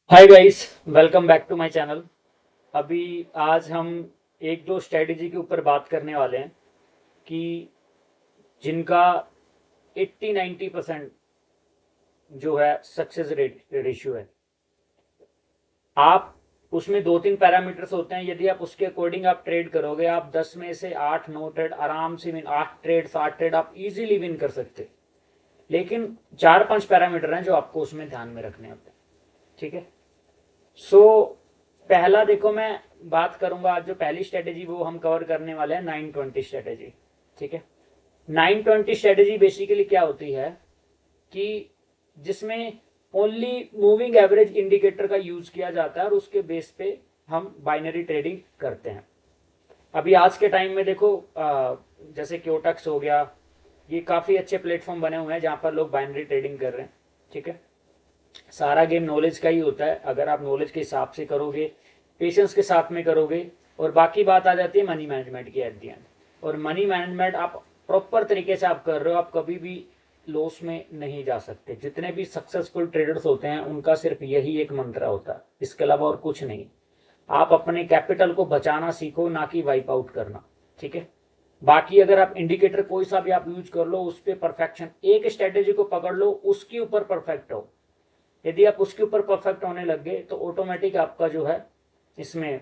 Hi guys, welcome back to my channel. अभी आज हम एक दो स्ट्रेटजी के ऊपर बात करने वाले हैं कि जिनका 80-90% जो है सक्सेस रेट रेशियो है। आप उसमें दो तीन पैरामीटर्स होते हैं, यदि आप उसके अकॉर्डिंग आप ट्रेड करोगे, आप 10 में से 8-9 ट्रेड आराम से विन, 8 ट्रेड 7 ट्रेड आप इजीली विन कर सकते। लेकिन 4-5 पैरामीटर हैं जो आपको उसमें ध्यान में रखने होते हैं। ठीक है। सो पहला देखो, मैं बात करूंगा आज जो पहली स्ट्रेटेजी वो हम कवर करने वाले हैं 920 स्ट्रेटेजी। ठीक है। 920 स्ट्रेटेजी बेसिकली क्या होती है कि जिसमें ओनली मूविंग एवरेज इंडिकेटर का यूज किया जाता है और उसके बेस पे हम बाइनरी ट्रेडिंग करते हैं। अभी आज के टाइम में देखो, जैसे क्योटक्स हो गया, ये काफ़ी अच्छे प्लेटफॉर्म बने हुए हैं जहाँ पर लोग बाइनरी ट्रेडिंग कर रहे हैं। ठीक है। सारा गेम नॉलेज का ही होता है। अगर आप नॉलेज के हिसाब से करोगे, पेशेंस के साथ में करोगे, और बाकी बात आ जाती है मनी मैनेजमेंट की एट द एंड। और मनी मैनेजमेंट आप प्रॉपर तरीके से आप कर रहे हो, आप कभी भी लॉस में नहीं जा सकते। जितने भी सक्सेसफुल ट्रेडर्स होते हैं उनका सिर्फ यही एक मंत्र होता है, इसके अलावा और कुछ नहीं। आप अपने कैपिटल को बचाना सीखो, ना कि वाइप आउट करना। ठीक है। बाकी अगर आप इंडिकेटर कोई सा भी आप यूज कर लो, उस पर परफेक्शन, एक स्ट्रेटेजी को पकड़ लो, उसके ऊपर परफेक्ट हो। यदि आप उसके ऊपर परफेक्ट होने लग गए तो ऑटोमेटिक आपका जो है इसमें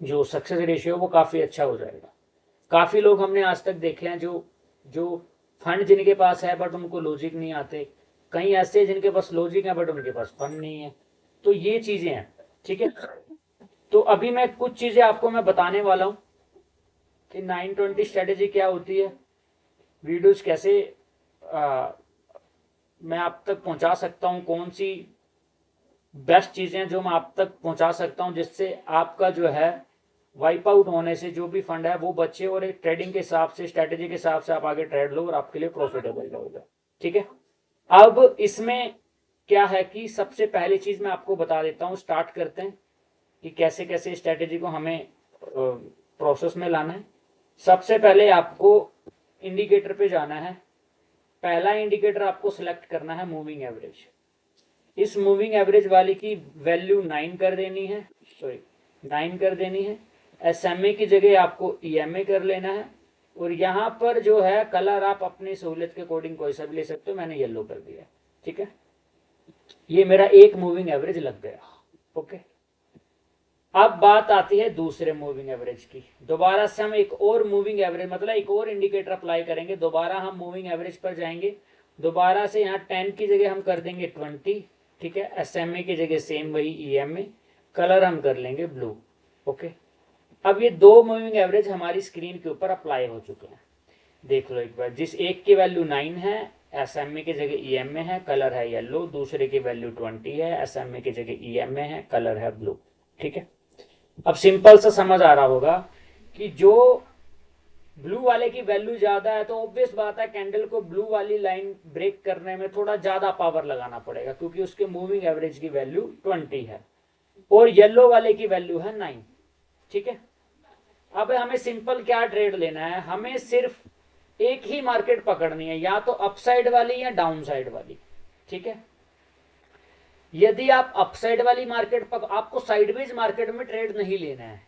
जो सक्सेस रेशियो वो काफ़ी अच्छा हो जाएगा। काफ़ी लोग हमने आज तक देखे हैं जो जो फंड जिनके पास है बट उनको लॉजिक नहीं आते। कई ऐसे हैं जिनके पास लॉजिक है बट उनके पास फंड नहीं है। तो ये चीज़ें हैं। ठीक है। तो अभी मैं कुछ चीज़ें आपको मैं बताने वाला हूँ कि 920 स्ट्रेटेजी क्या होती है, वीडियोज कैसे मैं आप तक पहुंचा सकता हूं, कौन सी बेस्ट चीज़ें जो मैं आप तक पहुंचा सकता हूं जिससे आपका जो है वाइप आउट होने से जो भी फंड है वो बचे, और एक ट्रेडिंग के हिसाब से, स्ट्रेटेजी के हिसाब से आप आगे ट्रेड लो और आपके लिए प्रॉफिटेबल होगा। ठीक है। अब इसमें क्या है कि सबसे पहली चीज़ मैं आपको बता देता हूँ, स्टार्ट करते हैं कि कैसे कैसे स्ट्रेटेजी को हमें प्रोसेस में लाना है। सबसे पहले आपको इंडिकेटर पे जाना है। पहला इंडिकेटर आपको सिलेक्ट करना है मूविंग एवरेज। इस मूविंग एवरेज वाली की वैल्यू 9 कर देनी है, सॉरी 9 कर देनी है। एसएमए की जगह आपको ईएमए कर लेना है। और यहाँ पर जो है कलर आप अपनी सहूलियत के अकॉर्डिंग कोई सा भी ले सकते हो, मैंने येलो कर दिया। ठीक है। ये मेरा एक मूविंग एवरेज लग गया। ओके। अब बात आती है दूसरे मूविंग एवरेज की। दोबारा से हम एक और मूविंग एवरेज, मतलब एक और इंडिकेटर अप्लाई करेंगे। दोबारा हम मूविंग एवरेज पर जाएंगे। दोबारा से यहाँ 10 की जगह हम कर देंगे 20। ठीक है। एसएमए की जगह सेम वही ईएमए, कलर हम कर लेंगे ब्लू। ओके। अब ये दो मूविंग एवरेज हमारी स्क्रीन के ऊपर अप्लाई हो चुके हैं। देख लो एक बार, जिस एक की वैल्यू 9 है, एसएमए की जगह ईएमए है, कलर है येलो। दूसरे की वैल्यू 20 है, एसएमए की जगह ईएमए है, कलर है ब्लू। ठीक है। अब सिंपल सा समझ आ रहा होगा कि जो ब्लू वाले की वैल्यू ज्यादा है तो ऑब्वियस बात है कैंडल को ब्लू वाली लाइन ब्रेक करने में थोड़ा ज्यादा पावर लगाना पड़ेगा, क्योंकि उसके मूविंग एवरेज की वैल्यू 20 है और येलो वाले की वैल्यू है 9। ठीक है। अब हमें सिंपल क्या ट्रेड लेना है, हमें सिर्फ एक ही मार्केट पकड़नी है, या तो अपसाइड वाली या डाउन साइड वाली। ठीक है। यदि आप अपसाइड वाली मार्केट आपको साइडवेज मार्केट में ट्रेड नहीं लेना है।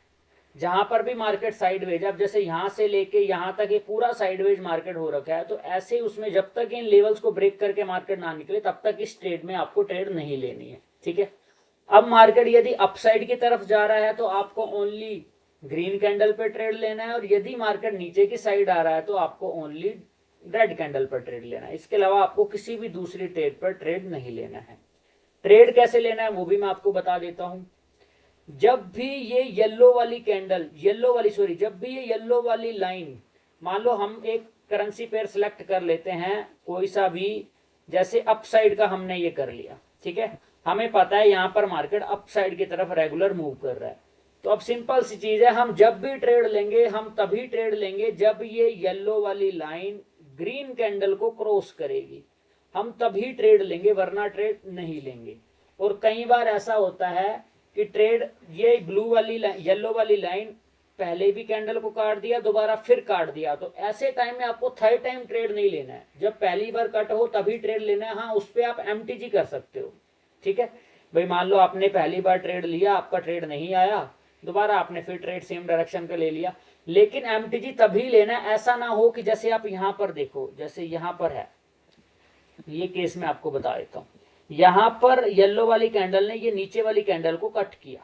जहां पर भी मार्केट साइडवेज, अब जैसे यहां से लेके यहां तक ये पूरा साइडवेज मार्केट हो रखा है, तो ऐसे उसमें जब तक इन लेवल्स को ब्रेक करके मार्केट ना निकले तब तक इस ट्रेड में आपको ट्रेड नहीं लेनी है। ठीक है। अब मार्केट यदि अपसाइड की तरफ जा रहा है तो आपको ओनली ग्रीन कैंडल पर ट्रेड लेना है, और यदि मार्केट नीचे की साइड आ रहा है तो आपको ओनली रेड कैंडल पर ट्रेड लेना है। इसके अलावा आपको किसी भी दूसरी ट्रेड पर ट्रेड नहीं लेना है। ट्रेड कैसे लेना है वो भी मैं आपको बता देता हूं। जब भी ये येलो वाली कैंडल, येलो वाली सॉरी, जब भी ये येलो वाली लाइन, मान लो हम एक करेंसी पेयर सिलेक्ट कर लेते हैं कोई सा भी, जैसे अपसाइड का हमने ये कर लिया। ठीक है। हमें पता है यहां पर मार्केट अपसाइड की तरफ रेगुलर मूव कर रहा है। तो अब सिंपल सी चीज है, हम जब भी ट्रेड लेंगे हम तभी ट्रेड लेंगे जब ये येलो वाली लाइन ग्रीन कैंडल को क्रॉस करेगी, हम तभी ट्रेड लेंगे, वरना ट्रेड नहीं लेंगे। और कई बार ऐसा होता है कि ट्रेड ये ब्लू वाली येलो वाली लाइन पहले भी कैंडल को काट दिया, दोबारा फिर काट दिया, तो ऐसे टाइम में आपको थर्ड टाइम ट्रेड नहीं लेना है। जब पहली बार कट हो तभी ट्रेड लेना है। हाँ, उस पर आप एमटीजी कर सकते हो। ठीक है। भाई मान लो आपने पहली बार ट्रेड लिया, आपका ट्रेड नहीं आया, दोबारा आपने फिर ट्रेड सेम डायरेक्शन का ले लिया, लेकिन एमटीजी तभी लेना, ऐसा ना हो कि जैसे आप यहां पर देखो, जैसे यहां पर है, ये केस में आपको बता देता हूं, यहां पर येलो वाली कैंडल ने ये नीचे वाली कैंडल को कट किया,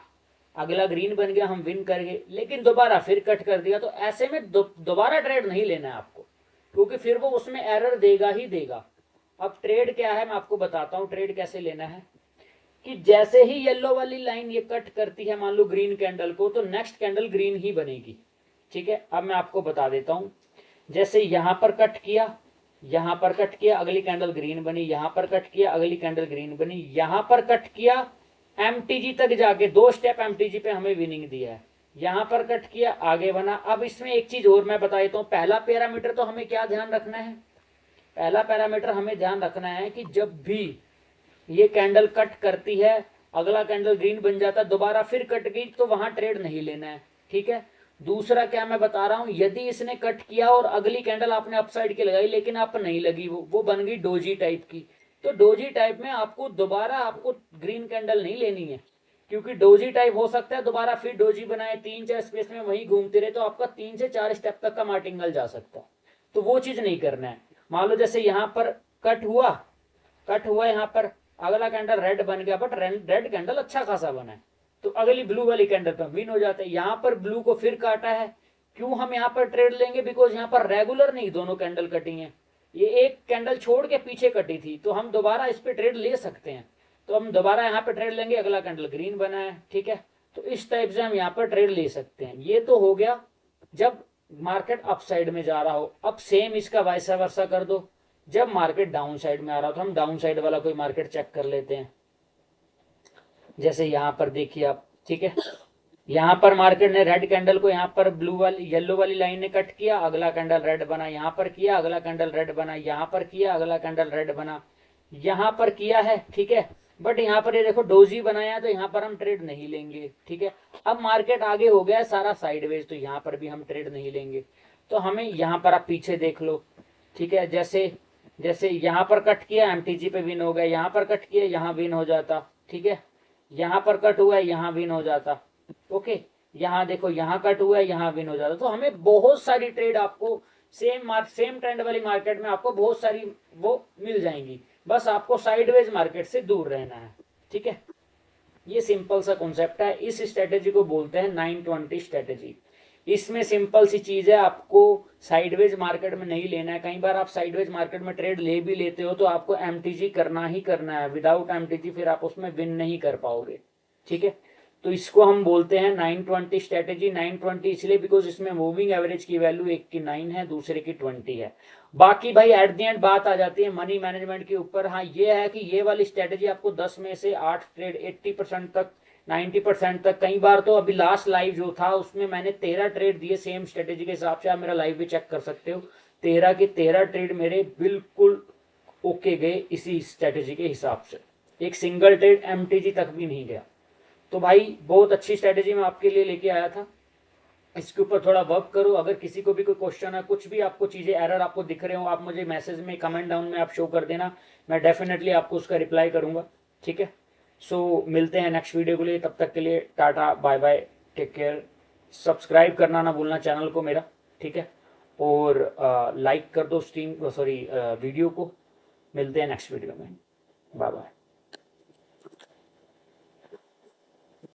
अगला ग्रीन बन गया, हम विन कर गए, लेकिन दोबारा फिर कट कर दिया, तो ऐसे में दोबारा ट्रेड नहीं लेना है आपको, क्योंकि फिर वो उसमें एरर देगा ही देगा। अब ट्रेड क्या है मैं आपको बताता हूं, ट्रेड कैसे लेना है कि जैसे ही येलो वाली लाइन ये कट करती है मान लो ग्रीन कैंडल को, तो नेक्स्ट कैंडल ग्रीन ही बनेगी, ठीक है। अब मैं आपको बता देता हूं, जैसे यहां पर कट किया, यहां पर कट किया, अगली कैंडल ग्रीन बनी, यहां पर कट किया, अगली कैंडल ग्रीन बनी, यहां पर कट किया, एमटीजी तक जाके 2 स्टेप एमटीजी पे हमें विनिंग दिया है, यहां पर कट किया, आगे बना। अब इसमें एक चीज और मैं बता देता हूं, पहला पैरामीटर तो हमें क्या ध्यान रखना है, पहला पैरामीटर हमें ध्यान रखना है कि जब भी ये कैंडल कट करती है, अगला कैंडल ग्रीन बन जाता है, दोबारा फिर कट गई, तो वहां ट्रेड नहीं लेना है, ठीक है। दूसरा क्या मैं बता रहा हूं, यदि इसने कट किया और अगली कैंडल आपने अपसाइड की लगाई लेकिन आप नहीं लगी, वो बन गई डोजी टाइप की, तो डोजी टाइप में आपको दोबारा आपको ग्रीन कैंडल नहीं लेनी है, क्योंकि डोजी टाइप हो सकता है दोबारा फिर डोजी बनाए, 3-4 स्पेस में वहीं घूमते रहे, तो आपका 3 से 4 स्टेप तक का मार्टिंगल जा सकता है, तो वो चीज नहीं करना है। मान लो जैसे यहां पर कट हुआ यहां पर, अगला कैंडल रेड बन गया, बट रेड कैंडल अच्छा खासा बना है, तो अगली ब्लू वाली कैंडल पर विन हो जाते हैं। यहां पर ब्लू को फिर काटा है, क्यों हम यहां पर ट्रेड लेंगे, बिकॉज यहां पर रेगुलर नहीं दोनों कैंडल कटी हैं, ये एक कैंडल छोड़ के पीछे कटी थी, तो हम दोबारा इस पे ट्रेड ले सकते हैं, तो हम दोबारा यहाँ पे ट्रेड लेंगे, अगला कैंडल ग्रीन बना है, ठीक है। तो इस टाइप से हम यहाँ पर ट्रेड ले सकते हैं। ये तो हो गया जब मार्केट अप साइड में जा रहा हो। अब सेम इसका वाइसा वर्सा कर दो, जब मार्केट डाउन साइड में आ रहा हो, तो हम डाउन साइड वाला कोई मार्केट चेक कर लेते हैं, जैसे यहां पर देखिए आप, ठीक है, यहां पर मार्केट ने रेड कैंडल को यहां पर ब्लू वाली येलो वाली लाइन ने कट किया, अगला कैंडल रेड बना, यहां पर किया, अगला कैंडल रेड बना, यहां पर किया, अगला कैंडल रेड बना, यहां पर किया है, ठीक है, बट यहां पर ये देखो डोजी बनाया, तो यहां पर हम ट्रेड नहीं लेंगे, ठीक है। अब मार्केट आगे हो गया है सारा साइडवेज, तो यहां पर भी हम ट्रेड नहीं लेंगे, तो हमें यहां पर आप पीछे देख लो, ठीक है, जैसे जैसे यहां पर कट किया एमटीजी पे विन हो गया, यहां पर कट किया यहां विन हो जाता, ठीक है, यहां पर कट हुआ है यहां विन हो जाता, ओके, यहां देखो यहां कट हुआ है यहां विन हो जाता। तो हमें बहुत सारी ट्रेड आपको सेम ट्रेंड वाली मार्केट में आपको बहुत सारी वो मिल जाएंगी, बस आपको साइडवेज मार्केट से दूर रहना है, ठीक है। ये सिंपल सा कॉन्सेप्ट है, इस स्ट्रेटेजी को बोलते हैं 920 स्ट्रेटेजी। इसमें सिंपल सी चीज है, आपको साइडवेज मार्केट में नहीं लेना है। कई बार आप साइडवेज मार्केट में ट्रेड ले भी लेते हो, तो आपको एमटीजी करना ही करना है, विदाउट एमटीजी फिर आप उसमें विन नहीं कर पाओगे, ठीक है। तो इसको हम बोलते हैं 920 स्ट्रेटेजी। 920 इसलिए बिकॉज इसमें मूविंग एवरेज की वैल्यू एक की 9 है, दूसरे की 20 है। बाकी भाई एट द एंड बात आ जाती है मनी मैनेजमेंट के ऊपर। हाँ ये है कि ये वाली स्ट्रेटेजी आपको 10 में से 8 ट्रेड 80% तक 90% तक, कई बार तो अभी लास्ट लाइव जो था उसमें मैंने 13 ट्रेड दिए सेम स्ट्रेटेजी के हिसाब से, आप मेरा लाइव भी चेक कर सकते हो, 13 के 13 ट्रेड मेरे बिल्कुल ओके गए इसी स्ट्रेटेजी के हिसाब से, एक सिंगल ट्रेड एमटीजी तक भी नहीं गया। तो भाई बहुत अच्छी स्ट्रेटेजी मैं आपके लिए लेके आया था, इसके ऊपर थोड़ा वर्क करो। अगर किसी को भी कोई क्वेश्चन है, कुछ भी आपको चीजें एरर आपको दिख रहे हो, आप मुझे मैसेज में कमेंट डाउन में आप शो कर देना, मैं डेफिनेटली आपको उसका रिप्लाई करूंगा, ठीक है। सो मिलते हैं नेक्स्ट वीडियो के लिए, तब तक के लिए tata bye bye, take care. Subscribe करना ना भूलना चैनल को मेरा, ठीक है, और लाइक कर दो वीडियो को। मिलते हैं नेक्स्ट वीडियो में।